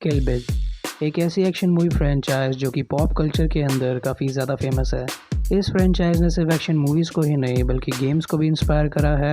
किल bill एक ऐसी action movie franchise जो कि पॉप कल्चर के अंदर काफ़ी ज़्यादा फेमस है। इस फ्रेंचाइज ने सिर्फ एक्शन मूवीज़ को ही नहीं बल्कि गेम्स को भी इंस्पायर करा है।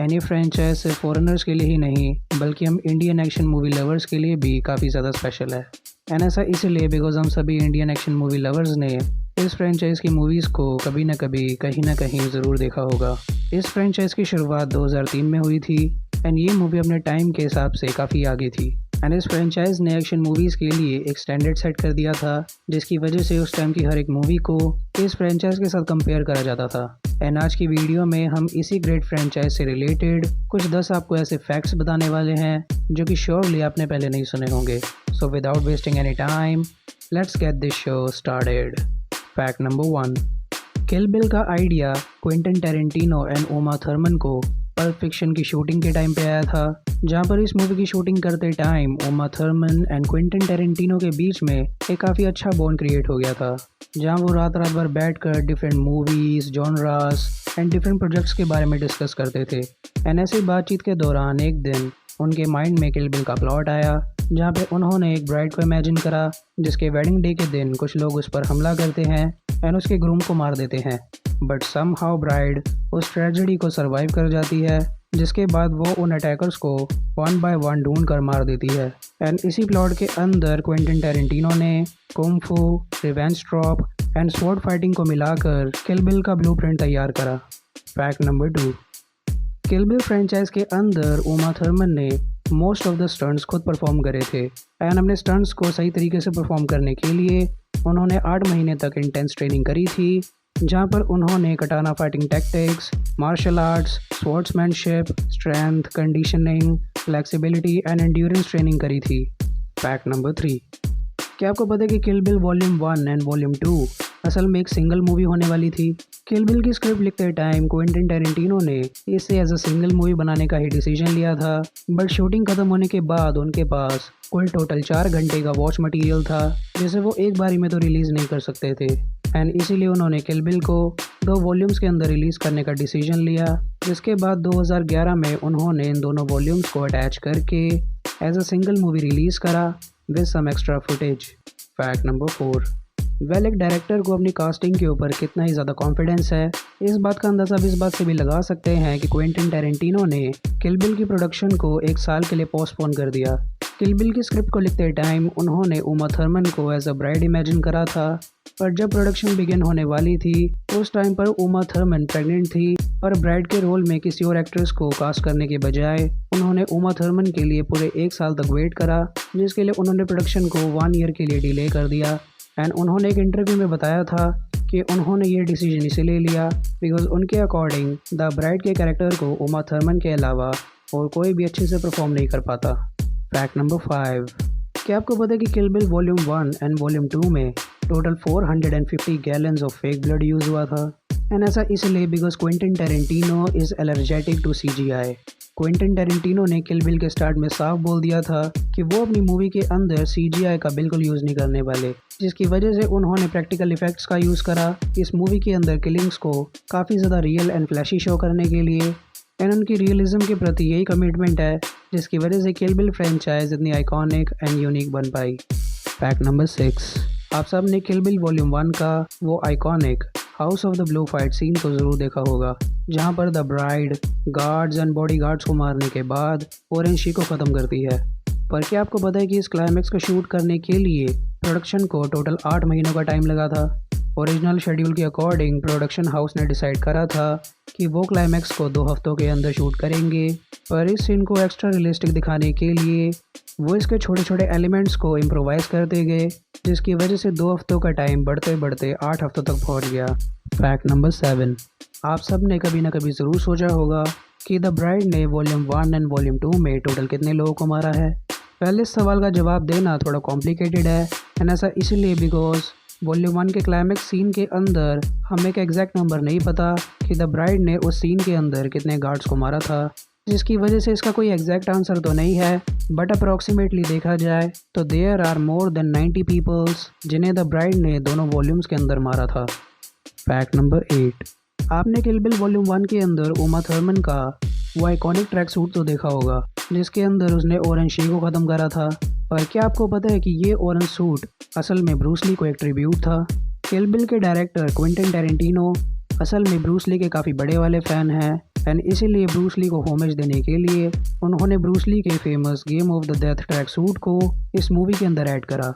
एंड ये फ्रेंचाइज सिर्फ फॉरेनर्स के लिए ही नहीं बल्कि हम इंडियन एक्शन मूवी लवर्स के लिए भी काफ़ी ज़्यादा स्पेशल है। एंड ऐसा इसीलिए बिकॉज हम सभी इंडियन एक्शन मूवी लवर्स ने इस फ्रेंचाइज की मूवीज़ को कभी ना कभी कहीं ना कहीं ज़रूर देखा होगा। इस फ्रेंचाइज की शुरुआत 2003 में हुई थी एंड ये मूवी अपने टाइम के हिसाब से काफ़ी आगे थी। एंड इस फ्रेंचाइज ने एक्शन मूवीज़ के लिए एक स्टैंडर्ड सेट कर दिया था जिसकी वजह से उस टाइम की हर एक मूवी को इस फ्रेंचाइज के साथ कंपेयर करा जाता था। एंड आज की वीडियो में हम इसी ग्रेट फ्रेंचाइज से रिलेटेड कुछ 10 आपको ऐसे फैक्ट्स बताने वाले हैं जो कि श्योरली आपने पहले नहीं सुने होंगे। So without wasting any time let's get this show started. Fact number 1, Kill Bill का idea Quentin Tarantino and Uma Thurman को पल्प फिक्शन की शूटिंग के टाइम पे आया था, जहाँ पर इस मूवी की शूटिंग करते time Uma Thurman and Quentin Tarantino के बीच में एक काफ़ी अच्छा बॉन्ड क्रिएट हो गया था, जहाँ वो रात रात भर बैठकर different movies, genres and different projects के बारे में डिस्कस करते थे। एंड ऐसी बातचीत के दौरान एक दिन उनके माइंड में किल बिल का प्लॉट आया, जहाँ पे उन्होंने एक ब्राइड को इमेजिन करा जिसके वेडिंग डे के दिन कुछ लोग उस पर हमला करते हैं एंड उसके ग्रूम को मार देते हैं। बट समहाउ ब्राइड उस ट्रेजेडी को सरवाइव कर जाती है, जिसके बाद वो उन अटैकर्स को वन बाय वन ढूंढ कर मार देती है। एंड इसी प्लॉट के अंदर क्विंटन टेरेंटिनो ने कुंग फू, रिवेंज ट्रॉप एंड स्वॉर्ड फाइटिंग को मिलाकर किल बिल का ब्लूप्रिंट तैयार करा। फैक्ट नंबर 2, किल बिल फ्रेंचाइज के अंदर उमा थर्मन ने मोस्ट ऑफ द स्टंट्स खुद परफॉर्म करे थे एंड अपने स्टंट्स को सही तरीके से परफॉर्म करने के लिए उन्होंने 8 महीने तक इंटेंस ट्रेनिंग करी थी, जहाँ पर उन्होंने katana fighting tactics, martial arts, swordsmanship, strength, conditioning, flexibility and endurance training करी थी। फैक्ट नंबर 3, क्या आपको पता है कि Kill Bill volume 1 and volume 2 असल में एक सिंगल मूवी होने वाली थी। किल बिल की स्क्रिप्ट लिखते टाइम क्विंटन टेरेंटिनो ने इसे एज अ सिंगल मूवी बनाने का ही डिसीजन लिया था, बट शूटिंग खत्म होने के बाद उनके पास कुल टोटल 4 घंटे का वॉच मटेरियल था जिसे वो एक बारी में तो रिलीज़ नहीं कर सकते थे। एंड इसीलिए उन्होंने किल बिल को 2 वॉल्यूम्स के अंदर रिलीज़ करने का डिसीजन लिया, जिसके बाद 2011 में उन्होंने इन दोनों वॉल्यूम्स को अटैच करके as a single movie release करा with some extra footage. Fact number 4, एक डायरेक्टर को अपनी कास्टिंग के ऊपर कितना ही ज़्यादा कॉन्फिडेंस है, इस बात का अंदाज़ा आप इस बात से भी लगा सकते हैं कि क्विंटन टेरेंटिनो ने किल बिल की प्रोडक्शन को 1 साल के लिए पोस्टपोन कर दिया। किल बिल की स्क्रिप्ट को लिखते टाइम उन्होंने उमा थर्मन को एज अ ब्राइड इमेजिन करा था, पर जब प्रोडक्शन बिगिन होने वाली थी उस टाइम पर उमा थर्मन प्रेग्नेंट थी और ब्राइड के रोल में किसी और एक्ट्रेस को कास्ट करने के बजाय उन्होंने उमा थर्मन के लिए पूरे 1 साल तक वेट करा, जिसके लिए उन्होंने प्रोडक्शन को 1 ईयर के लिए डिले कर दिया। एंड उन्होंने एक इंटरव्यू में बताया था कि उन्होंने ये डिसीजन इसलिए लिया बिकॉज उनके अकॉर्डिंग द ब्राइड के कैरेक्टर को उमा थर्मन के अलावा और कोई भी अच्छे से परफॉर्म नहीं कर पाता। फैक्ट नंबर 5, क्या आपको पता है कि Kill Bill volume 1 and volume 2 में total 450 gallons of fake blood use हुआ था। एंड ऐसा इसलिए because Quentin Tarantino is allergic to CGI। Quentin Tarantino ने किल बिल के स्टार्ट में साफ बोल दिया था कि वो अपनी मूवी के अंदर CGI का बिल्कुल यूज़ नहीं करने वाले, जिसकी वजह से उन्होंने प्रैक्टिकल इफेक्ट्स का यूज़ करा इस मूवी के अंदर किलिंग्स को काफ़ी ज़्यादा रियल एंड फ्लैशी शो करने के लिए। एंड उनकी रियलिज्म के प्रति यही कमिटमेंट है जिसकी वजह से किल बिल फ्रेंचाइज इतनी आइकॉनिक एंड यूनिक बन पाई। फैक्ट नंबर 6, आप सब ने किल बिल वॉल्यूम 1 का वो iconic house of the blue fight scene को ज़रूर देखा होगा, जहाँ पर the Bride guards and bodyguards को मारने के बाद ऑरेंज शी को ख़त्म करती है। पर क्या आपको पता है कि इस क्लाइमैक्स को शूट करने के लिए प्रोडक्शन को टोटल 8 महीनों का टाइम लगा था। ओरिजिनल शेड्यूल के अकॉर्डिंग प्रोडक्शन हाउस ने डिसाइड करा था कि वो क्लाइमैक्स को 2 हफ्तों के अंदर शूट करेंगे, पर इस सीन को एक्स्ट्रा रियलिस्टिक दिखाने के लिए वो इसके छोटे छोटे एलिमेंट्स को इम्प्रोवाइज़ करते गए, जिसकी वजह से 2 हफ्तों का टाइम बढ़ते बढ़ते 8 हफ्तों तक पहुंच गया। फैक्ट नंबर 7, आप सब ने कभी ना कभी ज़रूर सोचा होगा कि द ब्राइड ने वॉल्यूम 1 एंड वॉल्यूम 2 में टोटल कितने लोगों को मारा है। पहले इस सवाल का जवाब देना थोड़ा कॉम्प्लिकेटेड है एंड ऐसा इसलिए बिकॉज वॉल्यूम 1 के क्लाइमैक्स सीन के अंदर हमें एक एग्जैक्ट नंबर नहीं पता कि द ब्राइड ने उस सीन के अंदर कितने गार्ड्स को मारा था, जिसकी वजह से इसका कोई एग्जैक्ट आंसर तो नहीं है, बट अप्रॉक्सीमेटली देखा जाए तो there are more than 90 peoples जिन्हें द ब्राइड ने दोनों वॉल्यूम्स के अंदर मारा था। फैक्ट नंबर 8, आपने किल बिल वॉल्यूम 1 के अंदर उमा थर्मन का वो आइकॉनिक ट्रैक सूट तो देखा होगा जिसके अंदर उसने ऑरेंज शी को ख़त्म करा था। और क्या आपको पता है कि ये ऑरेंज सूट असल में ब्रूस ली को एक ट्रिब्यूट था। किल बिल के डायरेक्टर क्विंटन टैरेंटिनो असल में ब्रूस ली के काफ़ी बड़े वाले फ़ैन हैं एंड इसीलिए ब्रूस ली को होमेज देने के लिए उन्होंने ब्रूस ली के famous game of the death track suit को इस मूवी के अंदर ऐड करा।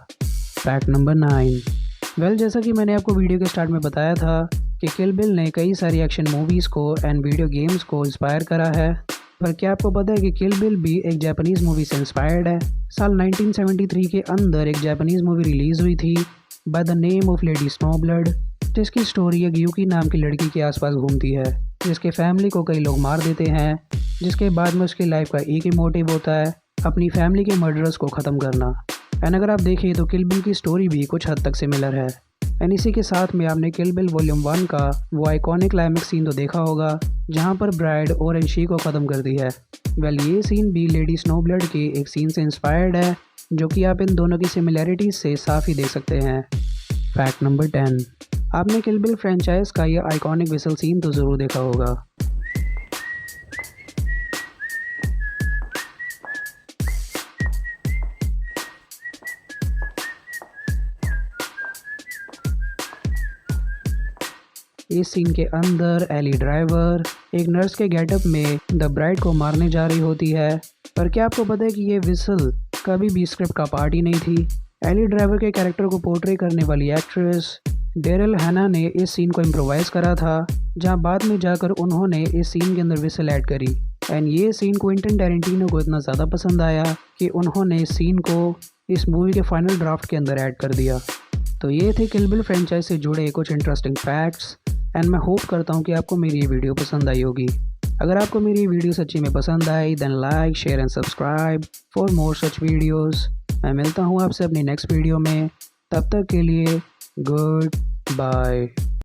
Fact number 9। जैसा कि मैंने आपको वीडियो के स्टार्ट में बताया था कि किल बिल ने कई सारी एक्शन मूवीज़ को एंड वीडियो गेम्स को इंस्पायर करा है। पर क्या आपको पता है कि किल बिल भी एक जापानीज़ मूवी से इंस्पायर्ड है। साल 1973 के अंदर एक जापानीज़ मूवी रिलीज़ हुई थी by the name of Lady Snowblood, जिसकी स्टोरी एक यूकी नाम की लड़की के आसपास घूमती है, जिसके फैमिली को कई लोग मार देते हैं, जिसके बाद में उसकी लाइफ का एक ही मोटिव होता है अपनी फैमिली के मर्डरर्स को ख़त्म करना। एंड अगर आप देखें तो किल बिल की स्टोरी भी कुछ हद तक सिमिलर है। एंड इसी के साथ में आपने किल बिल वॉल्यूम 1 का वो आइकॉनिक क्लाइमेक्स सीन तो देखा होगा जहां पर ब्राइड ऑरेंज शी को ख़त्म करती है। ये सीन भी लेडी स्नोब्लड के एक सीन से इंस्पायर्ड है, जो कि आप इन दोनों की सिमिलैरिटीज़ से साफ ही देख सकते हैं। Fact number 10। आपने किल बिल फ्रेंचाइज का यह आइकॉनिक विसल सीन तो ज़रूर देखा होगा। इस सीन के अंदर एली ड्राइवर एक नर्स के गेटअप में द ब्राइड को मारने जा रही होती है। पर क्या आपको पता है कि ये विसल कभी भी स्क्रिप्ट का पार्ट ही नहीं थी। एली ड्राइवर के कैरेक्टर को पोर्ट्रे करने वाली एक्ट्रेस डेरिल हैना ने इस सीन को इम्प्रोवाइज़ करा था, जहां बाद में जाकर उन्होंने इस सीन के अंदर विसल ऐड करी। एंड ये सीन क्विंटन टैरेंटिनो को इतना ज़्यादा पसंद आया कि उन्होंने इस सीन को इस मूवी के फाइनल ड्राफ्ट के अंदर ऐड कर दिया। तो ये थे किल बिल फ्रेंचाइज से जुड़े कुछ इंटरेस्टिंग फैक्ट्स एंड मैं होप करता हूँ कि आपको मेरी ये वीडियो पसंद आई होगी। अगर आपको मेरी ये वीडियो सच्ची में पसंद आई then like share and subscribe for more such videos. मैं मिलता हूँ आपसे अपनी नेक्स्ट वीडियो में, तब तक के लिए गुड बाय।